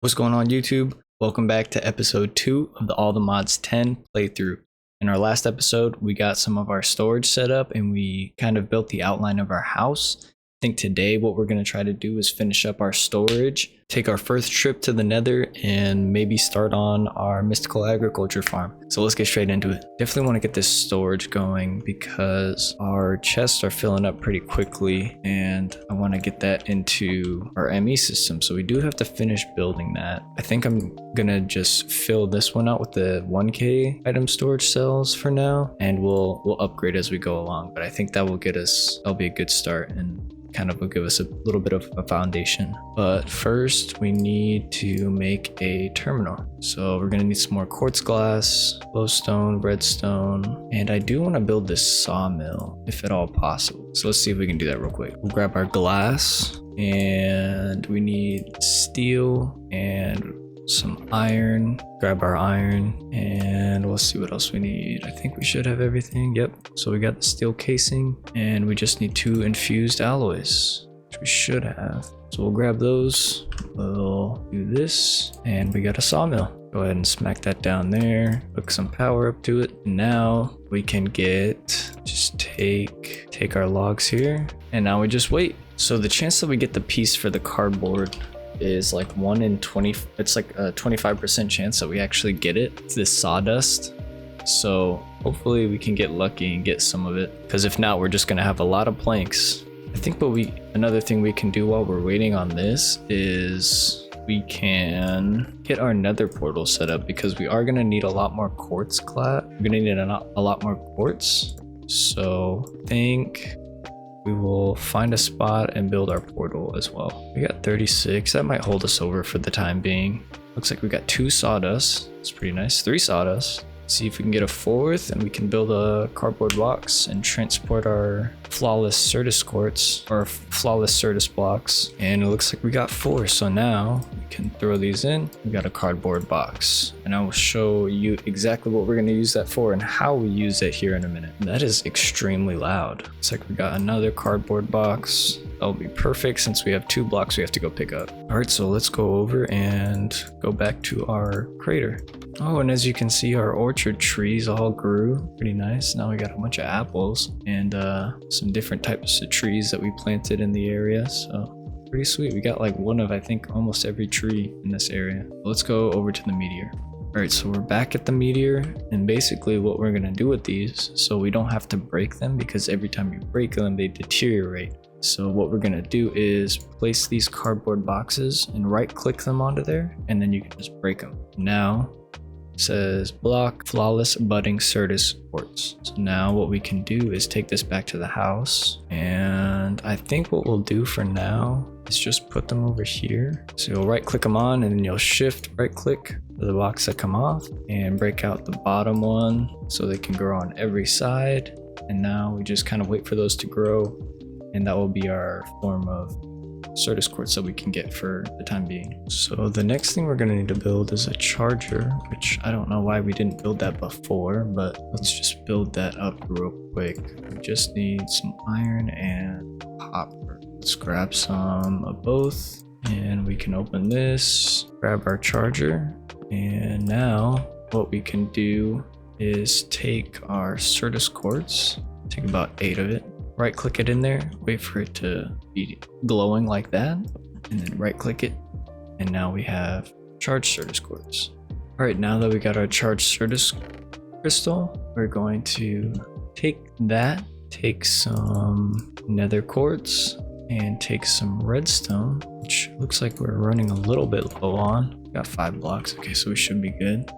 What's going on, YouTube? Welcome back to episode 2 of the AlltheMods10 playthrough. In our last episode, we got some of our storage set up and we kind of built the outline of our house. I think today what we're going to try to do is finish up our storage, take our first trip to the nether, and maybe start on our mystical agriculture farm. So let's get straight into it. Definitely want to get this storage going because our chests are filling up pretty quickly and I want to get that into our ME system. So we do have to finish building that. I think I'm gonna just fill this one out with the 1k item storage cells for now, and we'll upgrade as we go along. But I think that will get us, that'll be a good start and kind of will give us a little bit of a foundation. But first we need to make a terminal. So we're gonna need some more quartz glass, glowstone, redstone, and I do want to build this sawmill if at all possible. So let's see if we can do that real quick. We'll grab our glass and we need steel and some iron. Grab our iron and we'll see what else we need. I think we should have everything. Yep. So we got the steel casing and we just need 2 infused alloys, which we should have. So we'll grab those. We'll do this and we got a sawmill. Go ahead and smack that down there. Hook some power up to it. Now we can just take our logs here and now we just wait. So the chance that we get the piece for the cardboard is like 1 in 20. It's like a 25% chance that we actually get it. It's this sawdust, so hopefully we can get lucky and get some of it, because if not, we're just gonna have a lot of planks. I think another thing we can do while we're waiting on this is we can get our nether portal set up, because we are gonna need a lot more quartz we're gonna need a lot more quartz. So I think we will find a spot and build our portal as well. We got 36. That might hold us over for the time being. Looks like we got 2 sawdust. It's pretty nice. 3 sawdust. See if we can get a 4th and we can build a cardboard box and transport our flawless Certus quartz or flawless Certus blocks. And it looks like we got 4. So now we can throw these in. We got a cardboard box, and I will show you exactly what we're going to use that for and how we use it here in a minute. That is extremely loud. It's like we got another cardboard box. That'll be perfect since we have 2 blocks we have to go pick up. All right, so let's go over and go back to our crater. Oh, and as you can see, our orchard trees all grew pretty nice. Now we got a bunch of apples and some different types of trees that we planted in the area. So pretty sweet. We got like one of, I think, almost every tree in this area. Let's go over to the meteor. All right, so we're back at the meteor, and basically what we're gonna do with these, so we don't have to break them, because every time you break them, they deteriorate. So what we're gonna do is place these cardboard boxes and right click them onto there, and then you can just break them. Now it says block flawless budding Certus quartz. So now what we can do is take this back to the house, and I think what we'll do for now is just put them over here. So you'll right click them on, and then you'll shift right click for the box that come off and break out the bottom one so they can grow on every side. And now we just kind of wait for those to grow, and that will be our form of Certus quartz that we can get for the time being. So the next thing we're going to need to build is a charger, which I don't know why we didn't build that before, but let's just build that up real quick. We just need some iron and copper. Let's grab some of both, and we can open this, grab our charger, and now what we can do is take our Certus quartz, take about 8 of it, right click it in there, wait for it to be glowing like that, and then right click it, and now we have charged Certus quartz. All right, now that we got our charged Certus crystal, we're going to take some nether quartz and take some redstone, which looks like we're running a little bit low on. We got 5 blocks. Okay, so we should be good.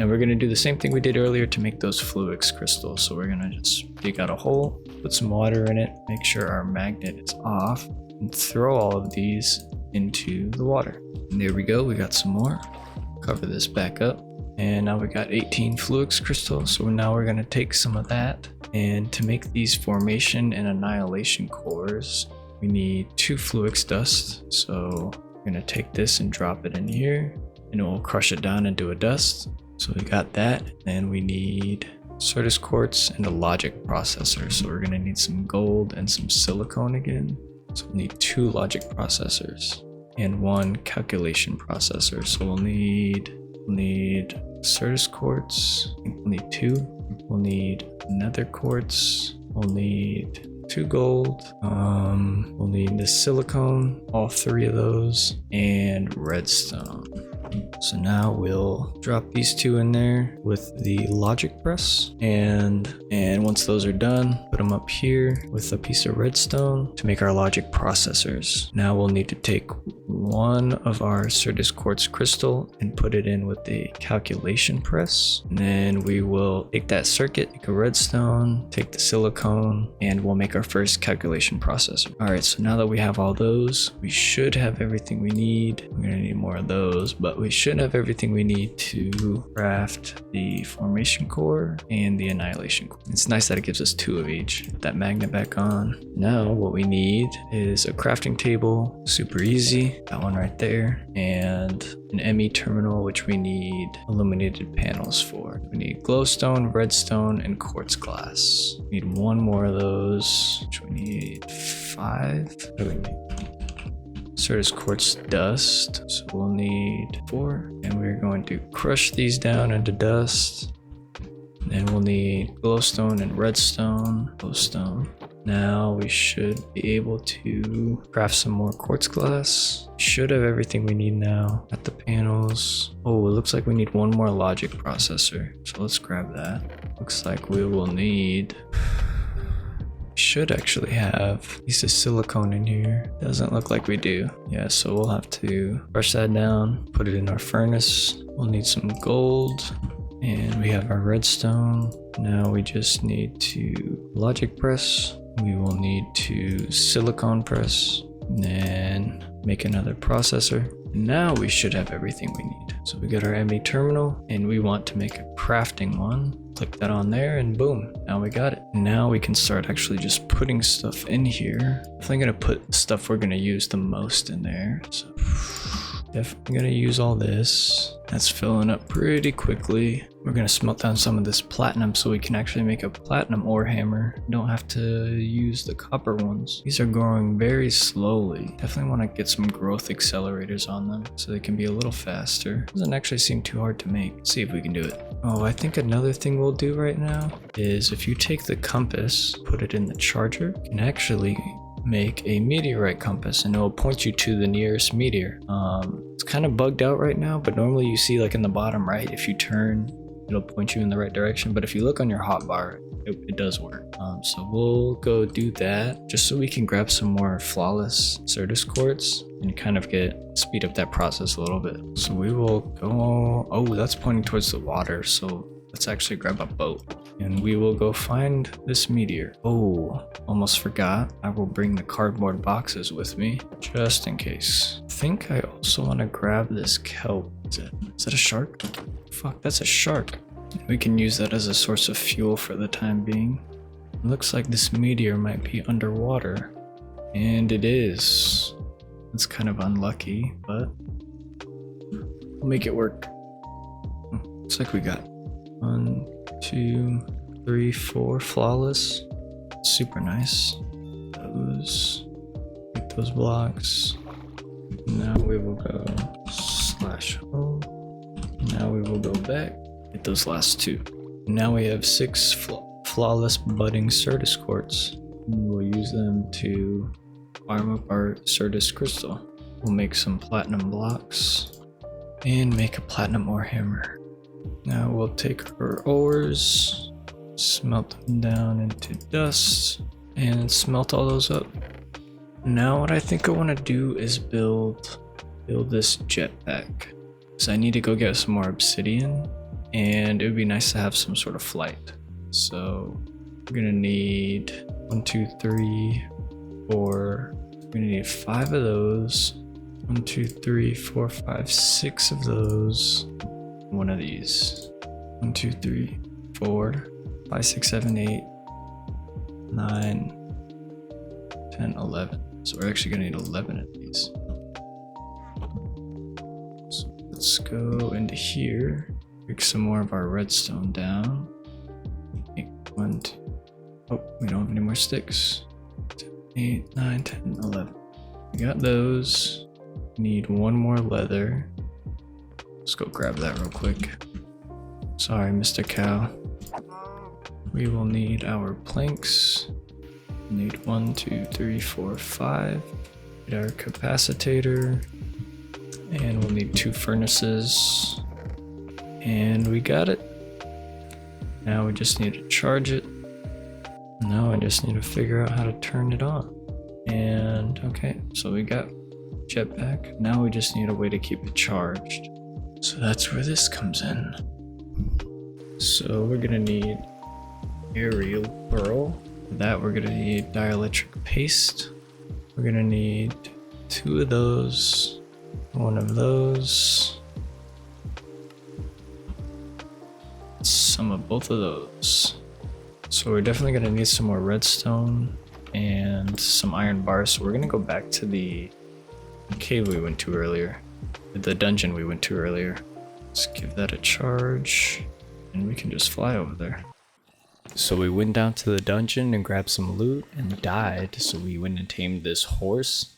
And we're gonna do the same thing we did earlier to make those fluix crystals. So we're gonna just dig out a hole, put some water in it, make sure our magnet is off, and throw all of these into the water. And there we go, we got some more. Cover this back up. And now we got 18 fluix crystals. So now we're gonna take some of that. And to make these formation and annihilation cores, we need 2 fluix dust. So we're gonna take this and drop it in here, and it will crush it down into a dust. So we got that, and we need Certus quartz and a logic processor. So we're gonna need some gold and some silicone again. So we'll need 2 logic processors. and 1 calculation processor. So we'll need Certus quartz. I think we'll need 2. We'll need nether quartz. We'll need 2 gold. We'll need the silicone, all 3 of those, and redstone. So now we'll drop these 2 in there with the logic press, and once those are done, put them up here with a piece of redstone to make our logic processors. Now we'll need to take 1 of our Certus quartz crystal and put it in with the calculation press. And then we will take that circuit, take a redstone, take the silicone, and we'll make our first calculation processor. All right, so now that we have all those, we should have everything we need. We're gonna need more of those, but we should have everything we need to craft the formation core and the annihilation core. It's nice that it gives us 2 of each. Put that magnet back on. Now what we need is a crafting table, super easy. That one right there, and an ME terminal, which we need illuminated panels for. We need glowstone, redstone, and quartz glass. We need 1 more of those, which we need 5. What do we need? Certus quartz dust, so we'll need 4, and we're going to crush these down into dust. Then we'll need glowstone and redstone. Glowstone. Now we should be able to craft some more quartz glass. Should have everything we need now. Got the panels. Oh, it looks like we need 1 more logic processor. So let's grab that. Looks like we will need... should actually have piece of silicone in here. Doesn't look like we do. Yeah, so we'll have to brush that down, put it in our furnace. We'll need some gold, and we have our redstone. Now we just need to logic press. We will need to silicone press, and then make another processor. Now we should have everything we need. So we got our ME terminal, and we want to make a crafting one. Click that on there, and boom, now we got it. Now we can start actually just putting stuff in here. Definitely gonna put stuff we're gonna use the most in there. So definitely gonna use all this. That's filling up pretty quickly. We're gonna smelt down some of this platinum so we can actually make a platinum ore hammer. Don't have to use the copper ones. These are growing very slowly. Definitely want to get some growth accelerators on them so they can be a little faster. Doesn't actually seem too hard to make. Let's see if we can do it. Oh, I think another thing we'll do right now is if you take the compass, put it in the charger, you can actually make a meteorite compass, and it will point you to the nearest meteor. It's kind of bugged out right now, but normally you see like in the bottom right, if you turn, it'll point you in the right direction. But if you look on your hotbar, it does work. So we'll go do that just so we can grab some more flawless Certus quartz and kind of speed up that process a little bit. So we will go, oh, that's pointing towards the water. So let's actually grab a boat and we will go find this meteor. Oh, almost forgot. I will bring the cardboard boxes with me just in case. I think I also want to grab this kelp. Is that a shark? Fuck, that's a shark. We can use that as a source of fuel for the time being. It looks like this meteor might be underwater. And it is. It's kind of unlucky, but we'll make it work. Looks like we got 1, 2, 3, 4 flawless. Super nice. Get those blocks. Now we will go /home. Now we will go back. Get those last 2. Now we have 6 flawless budding Certus quartz. We'll use them to farm up our Certus crystal. We'll make some platinum blocks and make a platinum ore hammer. Now we'll take our ores, smelt them down into dust, and smelt all those up. Now what I think I want to do is build this jetpack. So I need to go get some more obsidian, and it would be nice to have some sort of flight. So we're gonna need 1, 2, 3, 4. We're gonna need 5 of those. 1, 2, 3, 4, 5, 6 of those. One of these. 1, 2, 3, 4, 5, 6, 7, 8, 9, 10, 11. So we're actually gonna need 11 of these. So let's go into here. Pick some more of our redstone down. 1, 2. Oh, we don't have any more sticks. 7, 8, 9, 10, 11. We got those. Need one more leather. Let's go grab that real quick. Sorry, Mr. Cow. We will need our planks. Need 1, 2, 3, 4, 5. Need our capacitator. And we'll need 2 furnaces. And we got it. Now we just need to charge it. Now I just need to figure out how to turn it on. And okay, so we got jetpack. Now we just need a way to keep it charged. So that's where this comes in. So we're gonna need aerial burl. For that we're gonna need dielectric paste. We're gonna need 2 of those, 1 of those, some of both of those. So we're definitely gonna need some more redstone and some iron bars. So we're gonna go back to the cave we went to earlier, the dungeon we went to earlier. Let's give that a charge and we can just fly over there. So we went down to the dungeon and grabbed some loot and died. So we went and tamed this horse.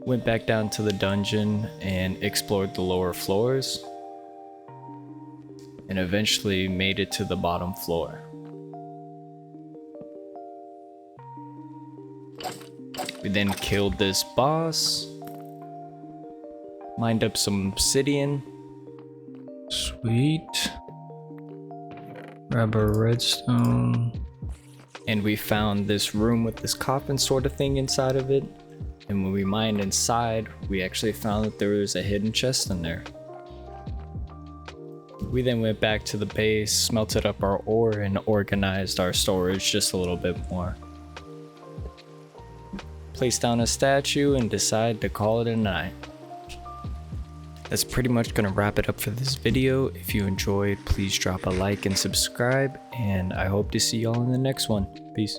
Went back down to the dungeon and explored the lower floors. And eventually made it to the bottom floor. We then killed this boss. Mined up some obsidian. Sweet. Grab our redstone. And we found this room with this coffin sort of thing inside of it. And when we mined inside, we actually found that there was a hidden chest in there. We then went back to the base, smelted up our ore, and organized our storage just a little bit more. Placed down a statue and decided to call it a night. That's pretty much gonna wrap it up for this video. If you enjoyed, please drop a like and subscribe, and I hope to see y'all in the next one. Peace.